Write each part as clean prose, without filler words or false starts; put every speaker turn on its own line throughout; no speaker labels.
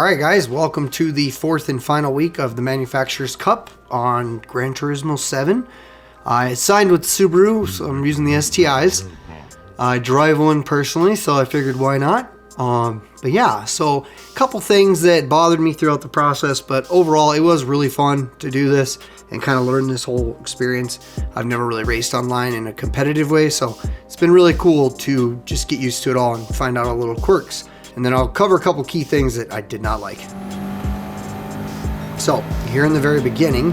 Alright guys, welcome to the fourth and final week of the Manufacturer's Cup on Gran Turismo 7. I signed with Subaru, so I'm using the STIs. I drive one personally, so I figured why not. But yeah, so a couple things that bothered me throughout the process, but overall it was really fun to do this and kind of learn this whole experience. I've never really raced online in a competitive way, so it's been really cool to just get used to it all and find out all the little quirks. And then I'll cover a couple key things that I did not like. So here in the very beginning,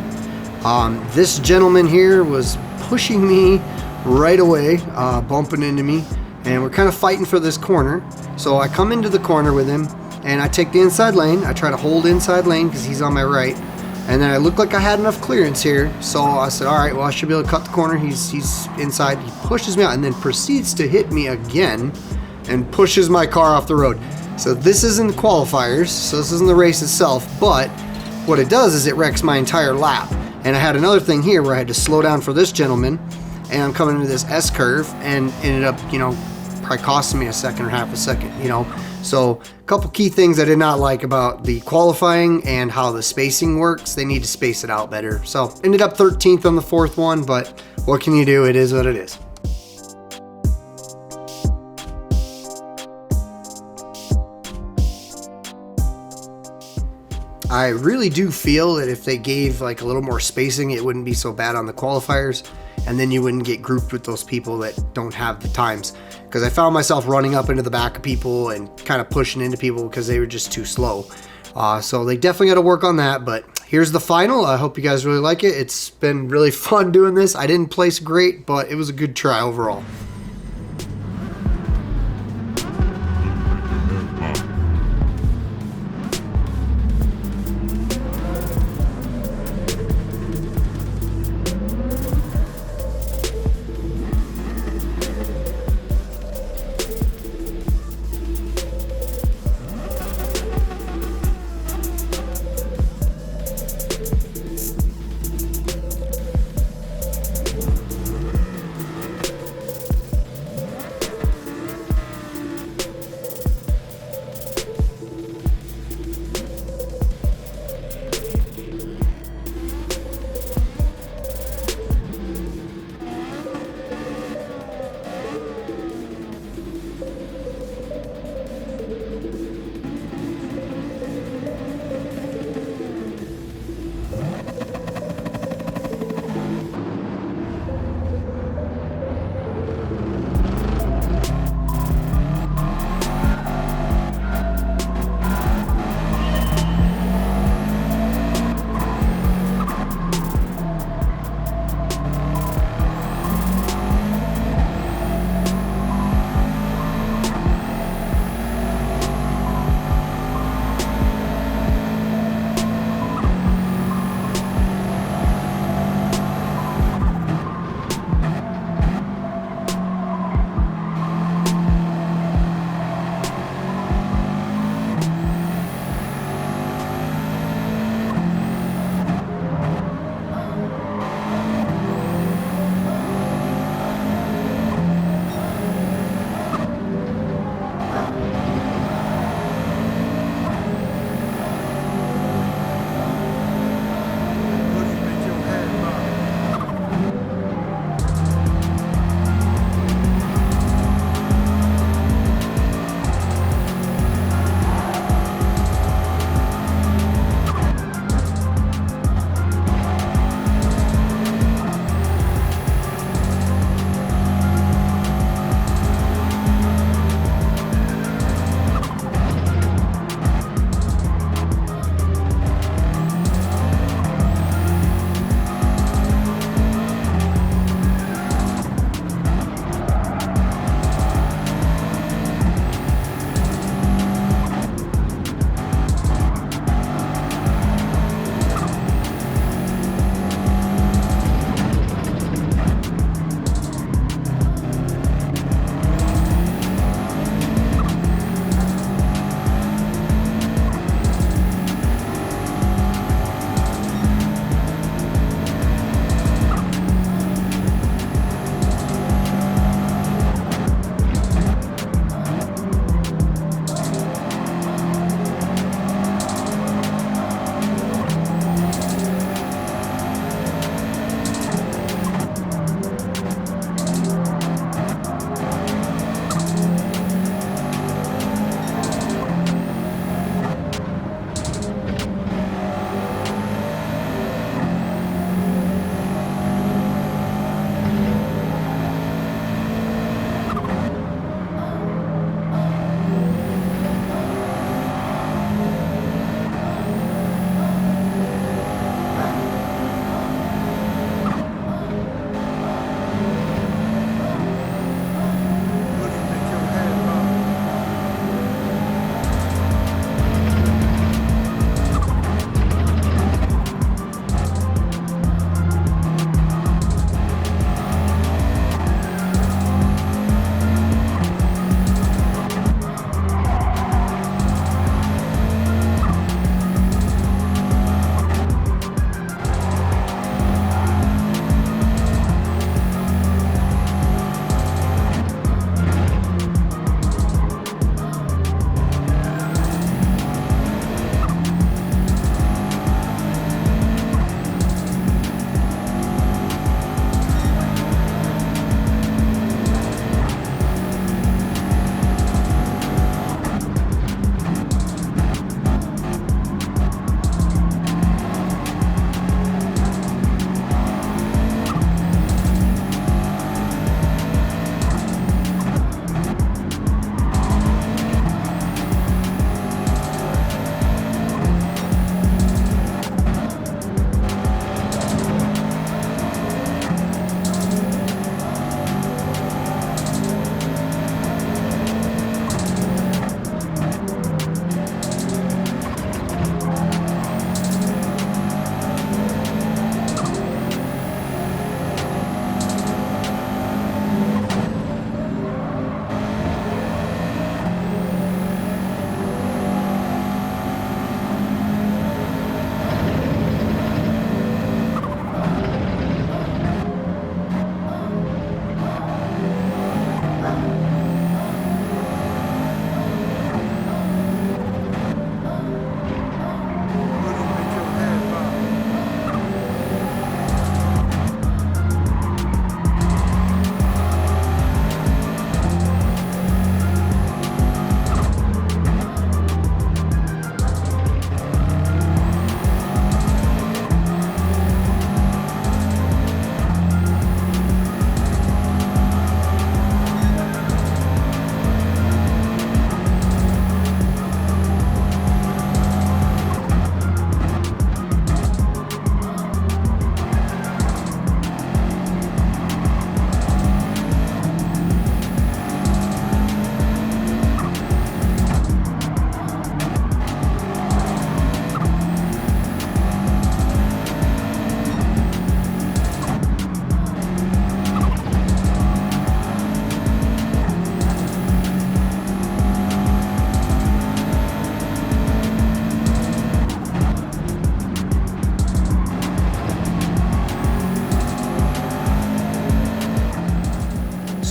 this gentleman here was pushing me right away, bumping into me, and we're kind of fighting for this corner. So I come into the corner with him and I take the inside lane. I try to hold inside lane because he's on my right, and then I looked like I had enough clearance here, so I said, all right, well, I should be able to cut the corner. He's inside. He pushes me out and then proceeds to hit me again and pushes my car off the road. So this isn't the qualifiers, so this isn't the race itself, but what it does is it wrecks my entire lap. And I had another thing here where I had to slow down for this gentleman, and I'm coming into this S curve and ended up, probably costing me a second or half a second, So a couple key things I did not like about the qualifying and how the spacing works. They need to space it out better. So ended up 13th on the fourth one, but what can you do? It is what it is. I really do feel that if they gave like a little more spacing, it wouldn't be so bad on the qualifiers, and then you wouldn't get grouped with those people that don't have the times. Because I found myself running up into the back of people and kind of pushing into people because they were just too slow. So they definitely got to work on that, but here's the final. I hope you guys really like it. It's been really fun doing this. I didn't place great, but it was a good try overall.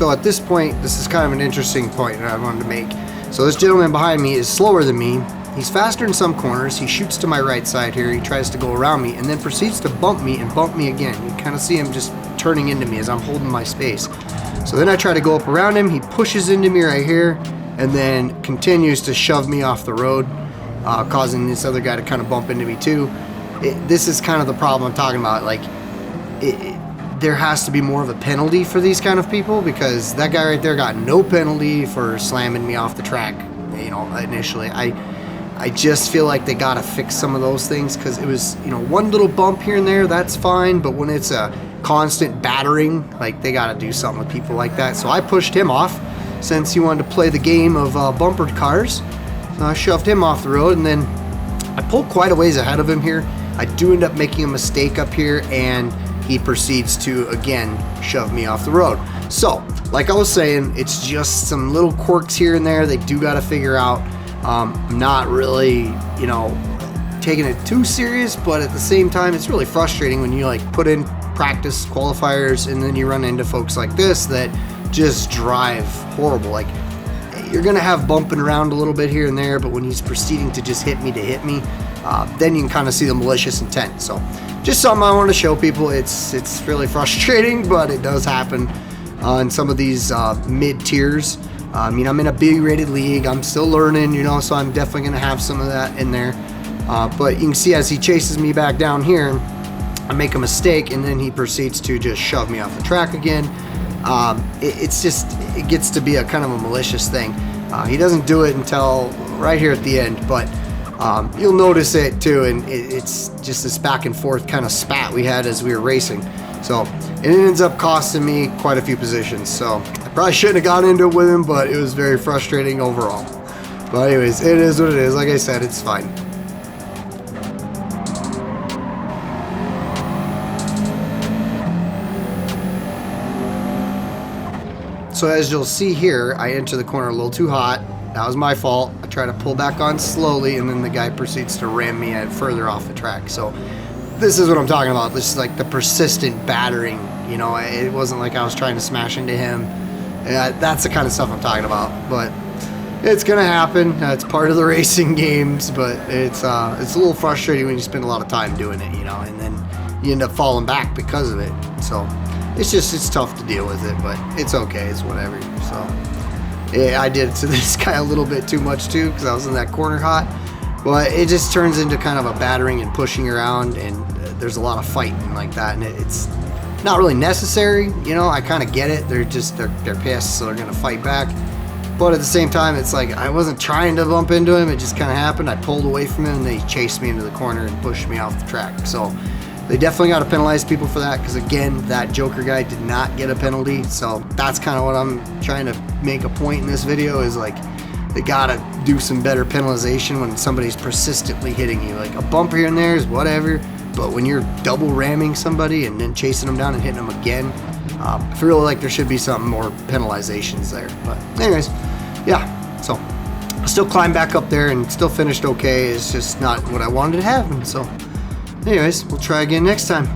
So at this point, this is kind of an interesting point that I wanted to make. So this gentleman behind me is slower than me. He's faster in some corners. He shoots to my right side here. He tries to go around me and then proceeds to bump me and bump me again. You kind of see him just turning into me as I'm holding my space. So then I try to go up around him. He pushes into me right here and then continues to shove me off the road, causing this other guy to kind of bump into me too. This is kind of the problem I'm talking about. Like, there has to be more of a penalty for these kind of people, because that guy right there got no penalty for slamming me off the track, you know, initially. I just feel like they gotta fix some of those things, because it was, you know, one little bump here and there, that's fine, but when it's a constant battering, like, they gotta do something with people like that. So I pushed him off since he wanted to play the game of bumpered cars. So I shoved him off the road, and then I pulled quite a ways ahead of him here. I do end up making a mistake up here, and he proceeds to again shove me off the road. So like I was saying, it's just some little quirks here and there they do got to figure out. I'm not really, you know, taking it too serious, but at the same time, it's really frustrating when you like put in practice qualifiers and then you run into folks like this that just drive horrible. Like, you're gonna have bumping around a little bit here and there, but when he's proceeding to just hit me, then you can kind of see the malicious intent. So just something I want to show people. It's really frustrating, but it does happen in some of these mid tiers. I mean, I'm in a B-rated league. I'm still learning, you know, so I'm definitely going to have some of that in there. But you can see as he chases me back down here, I make a mistake, and then he proceeds to just shove me off the track again. It gets to be a kind of a malicious thing. He doesn't do it until right here at the end, but you'll notice it too, and it's just this back and forth kind of spat we had as we were racing. So it ends up costing me quite a few positions. So I probably shouldn't have gone into it with him, but it was very frustrating overall. But anyways, it is what it is. Like I said, it's fine. So as you'll see here, I enter the corner a little too hot. That was my fault. I try to pull back on slowly, and then the guy proceeds to ram me further off the track. So this is what I'm talking about. This is like the persistent battering. You know, it wasn't like I was trying to smash into him. That's the kind of stuff I'm talking about. But it's gonna happen. It's part of the racing games. But it's a little frustrating when you spend a lot of time doing it, you know, and then you end up falling back because of it. So it's tough to deal with it, but it's okay. It's whatever. So yeah, I did it to this guy a little bit too much too, because I was in that corner hot. But it just turns into kind of a battering and pushing around, and there's a lot of fighting like that, and it's not really necessary. You know, I kind of get it. They're pissed, so they're gonna fight back. But at the same time, it's like I wasn't trying to bump into him. It just kind of happened. I pulled away from him, and then he chased me into the corner and pushed me off the track. So they definitely got to penalize people for that, because again, that Joker guy did not get a penalty. So that's kind of what I'm trying to make a point in this video, is like they gotta do some better penalization when somebody's persistently hitting you. Like a bump here and there is whatever, but when you're double ramming somebody and then chasing them down and hitting them again, I feel like there should be some more penalizations there. But anyways, yeah, so I still climbed back up there and still finished okay. It's just not what I wanted to happen. So anyways, we'll try again next time.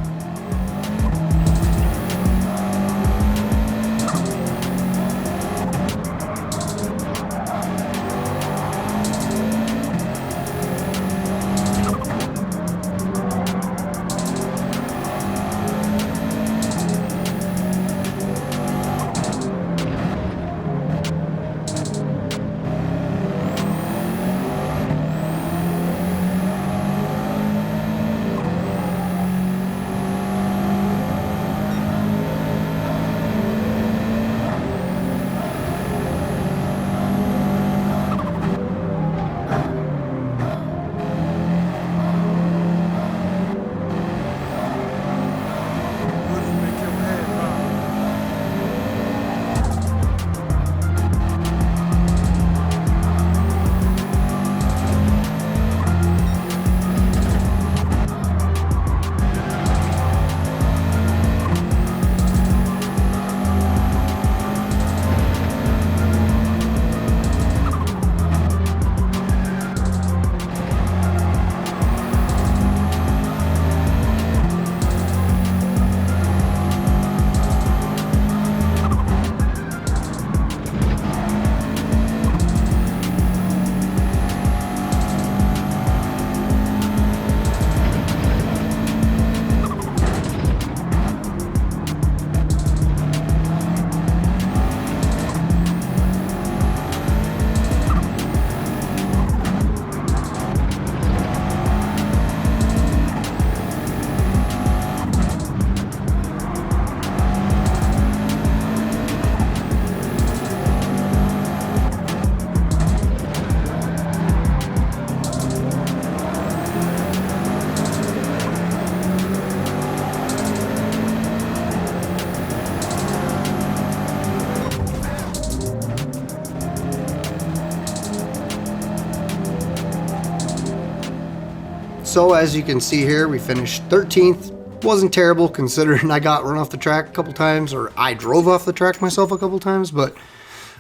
So as you can see here, we finished 13th. Wasn't terrible considering I got run off the track a couple times, or I drove off the track myself a couple times, but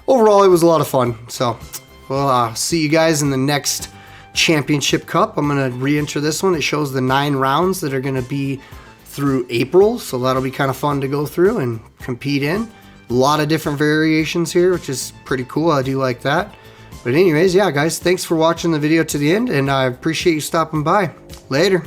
overall it was a lot of fun. So we'll see you guys in the next Championship Cup. I'm gonna re-enter this one. It shows the 9 rounds that are gonna be through April, so that'll be kind of fun to go through and compete in. A lot of different variations here, which is pretty cool. I do like that. But anyways, yeah guys, thanks for watching the video to the end, and I appreciate you stopping by. Later.